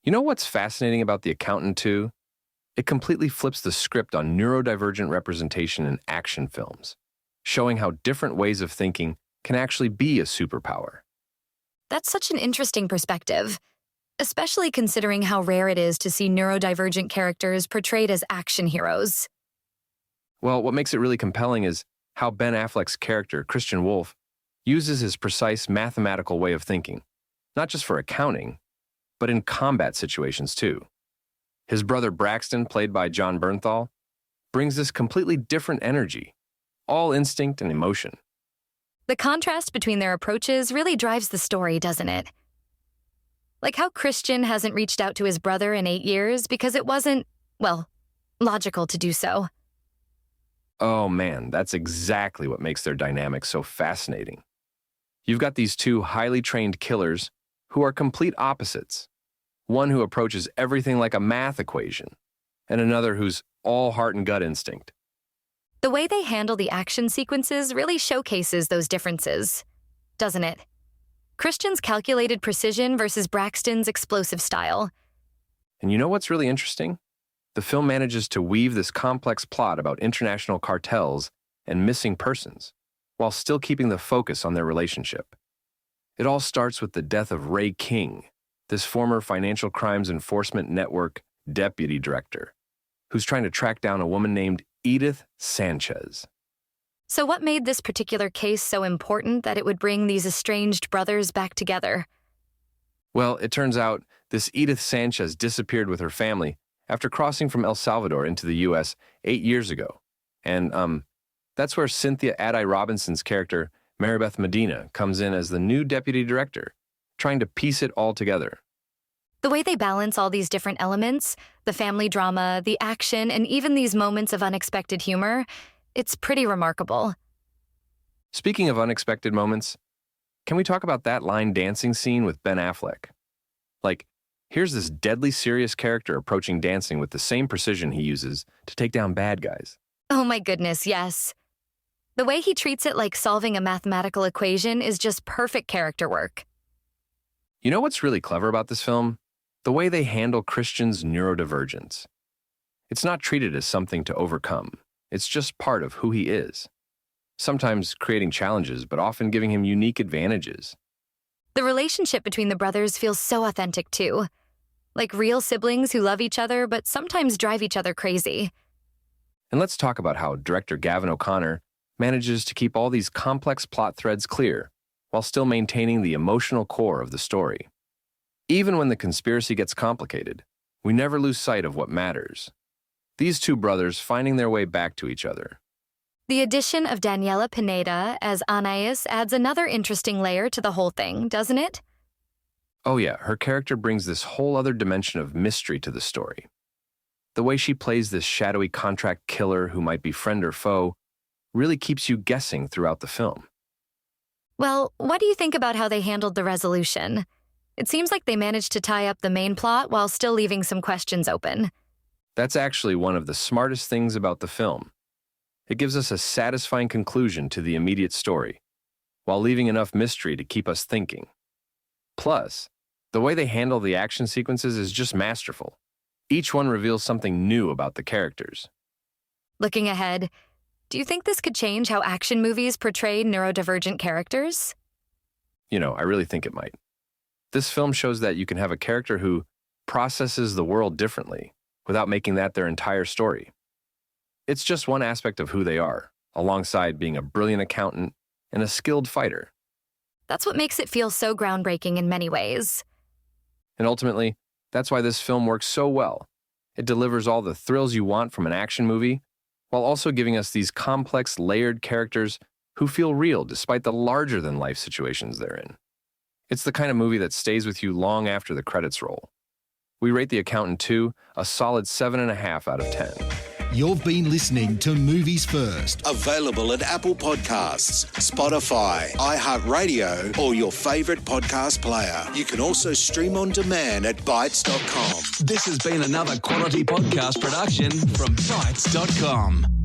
You know what's fascinating about The Accountant 2? It completely flips the script on neurodivergent representation in action films, showing how different ways of thinking can actually be a superpower. That's such an interesting perspective, especially considering how rare it is to see neurodivergent characters portrayed as action heroes. Well, what makes it really compelling is how Ben Affleck's character, Christian Wolff, uses his precise mathematical way of thinking, not just for accounting, but in combat situations too. His brother Braxton, played by Jon Bernthal, brings this completely different energy, all instinct and emotion. The contrast between their approaches really drives the story, doesn't it? Like how Christian hasn't reached out to his brother in 8 years because it wasn't, well, logical to do so. Oh man, that's exactly what makes their dynamic so fascinating. You've got these two highly trained killers who are complete opposites. One who approaches everything like a math equation, and another who's all heart and gut instinct. The way they handle the action sequences really showcases those differences, doesn't it? Christian's calculated precision versus Braxton's explosive style. And you know what's really interesting? The film manages to weave this complex plot about international cartels and missing persons, while still keeping the focus on their relationship. It all starts with the death of Ray King, this former Financial Crimes Enforcement Network deputy director, who's trying to track down a woman named Edith Sanchez. So what made this particular case so important that it would bring these estranged brothers back together? Well, it turns out this Edith Sanchez disappeared with her family after crossing from El Salvador into the U.S. 8 years ago. And that's where Cynthia Addai-Robinson's character, Maribeth Medina, comes in as the new deputy director, trying to piece it all together. The way they balance all these different elements, the family drama, the action, and even these moments of unexpected humor, it's pretty remarkable. Speaking of unexpected moments, can we talk about that line dancing scene with Ben Affleck? Like, here's this deadly serious character approaching dancing with the same precision he uses to take down bad guys. Oh my goodness, yes. The way he treats it like solving a mathematical equation is just perfect character work. You know what's really clever about this film? The way they handle Christian's neurodivergence. It's not treated as something to overcome. It's just part of who he is. Sometimes creating challenges, but often giving him unique advantages. The relationship between the brothers feels so authentic too. Like real siblings who love each other, but sometimes drive each other crazy. And let's talk about how director Gavin O'Connor manages to keep all these complex plot threads clear, while still maintaining the emotional core of the story. Even when the conspiracy gets complicated, we never lose sight of what matters. These two brothers finding their way back to each other. The addition of Daniel Pineda as Anais adds another interesting layer to the whole thing, doesn't it? Oh yeah, her character brings this whole other dimension of mystery to the story. The way she plays this shadowy contract killer who might be friend or foe really keeps you guessing throughout the film. Well, what do you think about how they handled the resolution? It seems like they managed to tie up the main plot while still leaving some questions open. That's actually one of the smartest things about the film. It gives us a satisfying conclusion to the immediate story, while leaving enough mystery to keep us thinking. Plus, the way they handle the action sequences is just masterful. Each one reveals something new about the characters. Looking ahead, do you think this could change how action movies portray neurodivergent characters? I really think it might. This film shows that you can have a character who processes the world differently without making that their entire story. It's just one aspect of who they are, alongside being a brilliant accountant and a skilled fighter. That's what makes it feel so groundbreaking in many ways. And ultimately, that's why this film works so well. It delivers all the thrills you want from an action movie, while also giving us these complex, layered characters who feel real despite the larger-than-life situations they're in. It's the kind of movie that stays with you long after the credits roll. We rate The Accountant 2 a solid 7.5 out of 10. You've been listening to Movies First. Available at Apple Podcasts, Spotify, iHeartRadio, or your favourite podcast player. You can also stream on demand at Bytes.com. This has been another quality podcast production from Bytes.com.